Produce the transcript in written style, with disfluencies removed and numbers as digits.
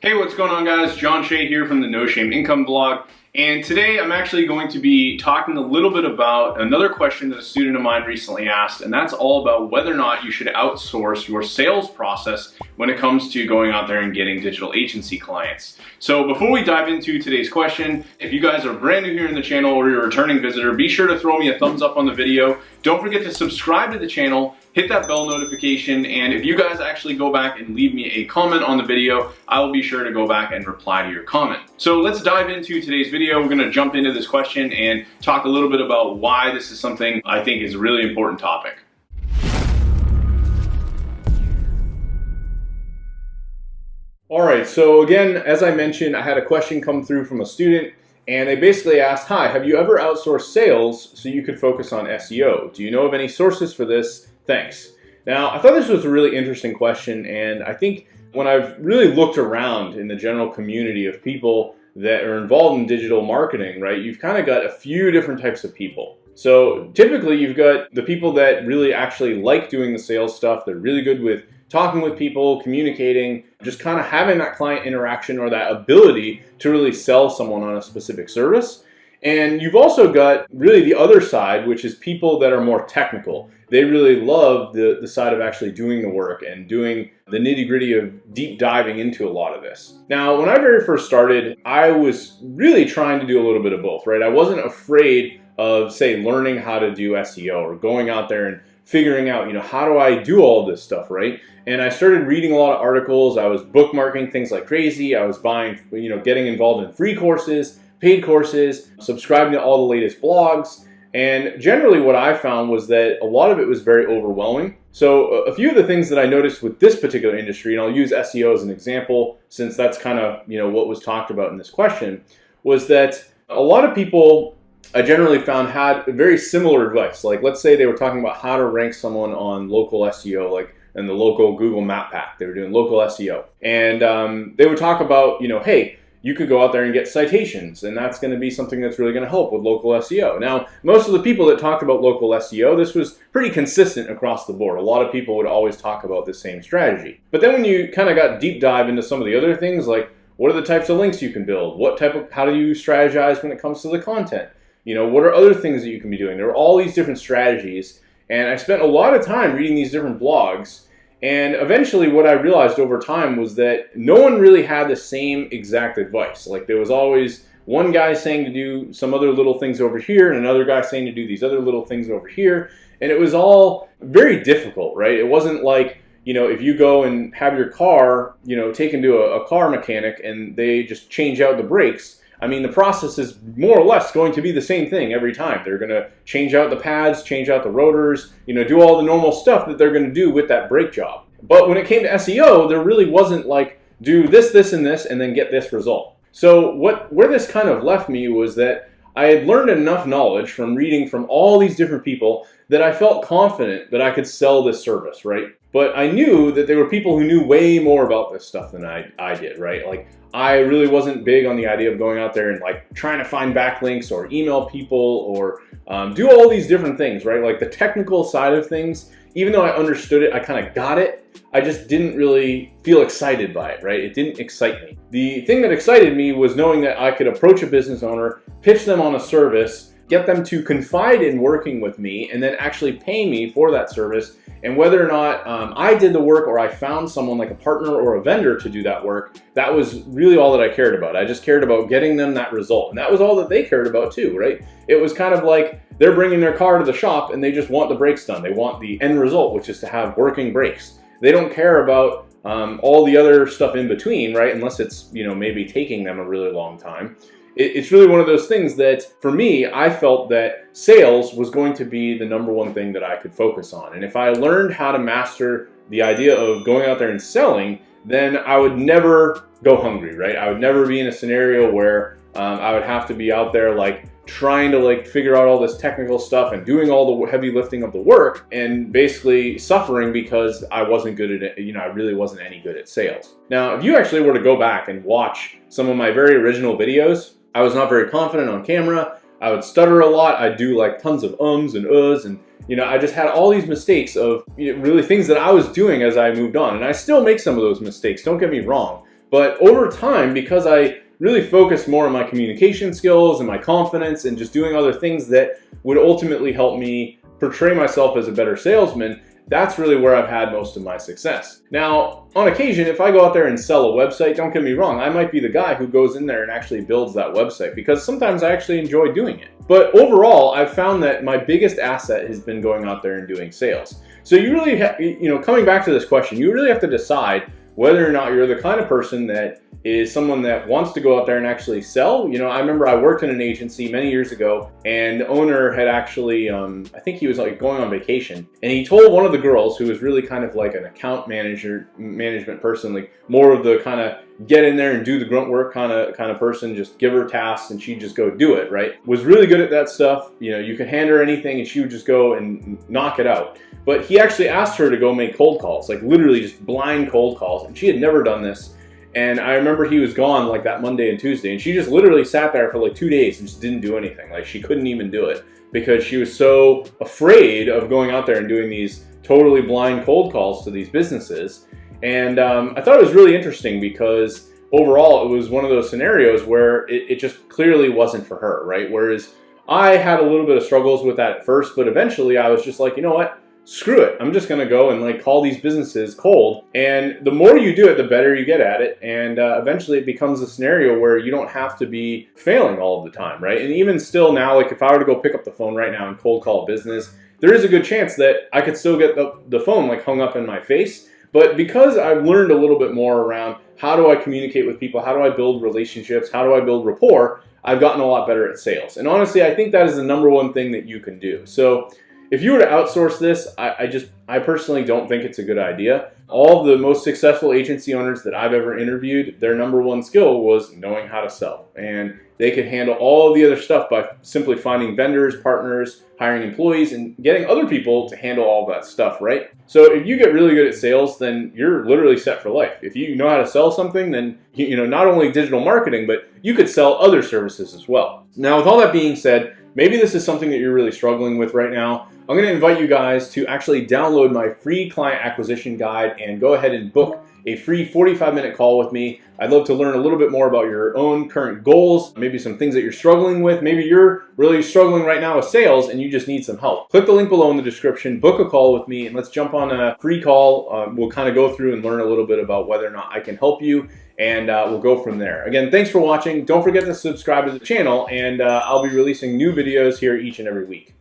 Hey, what's going on, guys? John Shea here from the No Shame Income blog. And today I'm actually going to be talking a little bit about another question that a student of mine recently asked, and that's all about whether or not you should outsource your sales process when it comes to going out there and getting digital agency clients. So before we dive into today's question, if you guys are brand new here in the channel or you're a returning visitor, be sure to throw me a thumbs up on the video. Don't forget to subscribe to the channel, hit that bell notification, and if you guys actually go back and leave me a comment on the video, I will be sure to go back and reply to your comment. So let's dive into today's video. We're gonna jump into this question and talk a little bit about why this is something I think is a really important topic. All right, so again, as I mentioned, I had a question come through from a student, and they basically asked, hi, have you ever outsourced sales so you could focus on SEO? Do you know of any sources for this? Thanks. Now, I thought this was a really interesting question, and I think when I've really looked around in the general community of people that are involved in digital marketing, right, you've kind of got a few different types of people. So typically you've got the people that really actually like doing the sales stuff. They're really good with talking with people, communicating, just kind of having that client interaction or that ability to really sell someone on a specific service. And you've also got really the other side, which is people that are more technical. They really love the side of actually doing the work and doing the nitty-gritty of deep diving into a lot of this. Now, when I very first started, I was really trying to do a little bit of both, right? I wasn't afraid of, say, learning how to do SEO or going out there and figuring out, how do I do all this stuff, right? And I started reading a lot of articles. I was bookmarking things like crazy. I was buying, getting involved in free courses, paid courses, subscribing to all the latest blogs. And generally what I found was that a lot of it was very overwhelming. So a few of the things that I noticed with this particular industry, and I'll use SEO as an example since that's kind of, what was talked about in this question, was that a lot of people I generally found had very similar advice. Like, let's say they were talking about how to rank someone on local SEO, like in the local Google Map Pack. They were doing local SEO. And they would talk about, hey, you could go out there and get citations, and that's going to be something that's really going to help with local SEO. Now, most of the people that talked about local SEO, this was pretty consistent across the board. A lot of people would always talk about the same strategy. But then when you kind of got deep dive into some of the other things, like what are the types of links you can build? How do you strategize when it comes to the content? What are other things that you can be doing? There are all these different strategies, and I spent a lot of time reading these different blogs. And eventually what I realized over time was that no one really had the same exact advice. Like, there was always one guy saying to do some other little things over here and another guy saying to do these other little things over here. And it was all very difficult, right? It wasn't like, if you go and have your car, taken to a car mechanic and they just change out the brakes. I mean, the process is more or less going to be the same thing every time. They're going to change out the pads, change out the rotors, do all the normal stuff that they're going to do with that brake job. But when it came to SEO, there really wasn't like, do this, this, and this, and then get this result. So where this kind of left me was that I had learned enough knowledge from reading from all these different people that I felt confident that I could sell this service, right? But I knew that there were people who knew way more about this stuff than I did, right? Like, I really wasn't big on the idea of going out there and like trying to find backlinks or email people or do all these different things, right? Like the technical side of things, even though I understood it, I kind of got it, I just didn't really feel excited by it, right? It didn't excite me. The thing that excited me was knowing that I could approach a business owner, pitch them on a service, get them to confide in working with me, and then actually pay me for that service. And whether or not I did the work or I found someone like a partner or a vendor to do that work, that was really all that I cared about. I just cared about getting them that result. And that was all that they cared about too, right? It was kind of like they're bringing their car to the shop and they just want the brakes done. They want the end result, which is to have working brakes. They don't care about all the other stuff in between, right? Unless it's, maybe taking them a really long time. It's really one of those things that, for me, I felt that sales was going to be the number one thing that I could focus on. And if I learned how to master the idea of going out there and selling, then I would never go hungry, right? I would never be in a scenario where I would have to be out there like trying to like figure out all this technical stuff and doing all the heavy lifting of the work and basically suffering because I wasn't good at it. I really wasn't any good at sales. Now, if you actually were to go back and watch some of my very original videos, I was not very confident on camera. I would stutter a lot. I'd do like tons of ums and uhs, and I just had all these mistakes of really things that I was doing as I moved on. And I still make some of those mistakes, don't get me wrong. But over time, because I really focused more on my communication skills and my confidence and just doing other things that would ultimately help me portray myself as a better salesman, that's really where I've had most of my success. Now, on occasion, if I go out there and sell a website, don't get me wrong, I might be the guy who goes in there and actually builds that website, because sometimes I actually enjoy doing it. But overall, I've found that my biggest asset has been going out there and doing sales. So you really coming back to this question, you really have to decide whether or not you're the kind of person that is someone that wants to go out there and actually sell. I remember I worked in an agency many years ago, and the owner had actually, I think he was like going on vacation, and he told one of the girls, who was really kind of like an account management person, like more of the kind of get in there and do the grunt work kind of person, just give her tasks and she'd just go do it, right? Was really good at that stuff. You could hand her anything and she would just go and knock it out. But he actually asked her to go make cold calls, like literally just blind cold calls, and she had never done this. And I remember he was gone like that Monday and Tuesday, and she just literally sat there for like 2 days and just didn't do anything. Like she couldn't even do it because she was so afraid of going out there and doing these totally blind cold calls to these businesses. And I thought it was really interesting because overall it was one of those scenarios where it just clearly wasn't for her, right? Whereas I had a little bit of struggles with that at first, but eventually I was just like, you know what? Screw it. I'm just going to go and like call these businesses cold. And the more you do it, the better you get at it. And eventually it becomes a scenario where you don't have to be failing all of the time, right? And even still now, like if I were to go pick up the phone right now and cold call a business, there is a good chance that I could still get the phone like hung up in my face. But because I've learned a little bit more around how do I communicate with people, how do I build relationships, how do I build rapport, I've gotten a lot better at sales. And honestly, I think that is the number one thing that you can do. So if you were to outsource this, I personally don't think it's a good idea. All of the most successful agency owners that I've ever interviewed, their number one skill was knowing how to sell. And they could handle all of the other stuff by simply finding vendors, partners, hiring employees, and getting other people to handle all of that stuff, right? So if you get really good at sales, then you're literally set for life. If you know how to sell something, then not only digital marketing, but you could sell other services as well. Now, with all that being said, maybe this is something that you're really struggling with right now. I'm going to invite you guys to actually download my free client acquisition guide and go ahead and book a free 45-minute call with me. I'd love to learn a little bit more about your own current goals, maybe some things that you're struggling with. Maybe you're really struggling right now with sales and you just need some help. Click the link below in the description, book a call with me, and let's jump on a free call. We'll kind of go through and learn a little bit about whether or not I can help you, and we'll go from there. Again, thanks for watching. Don't forget to subscribe to the channel, and I'll be releasing new videos here each and every week.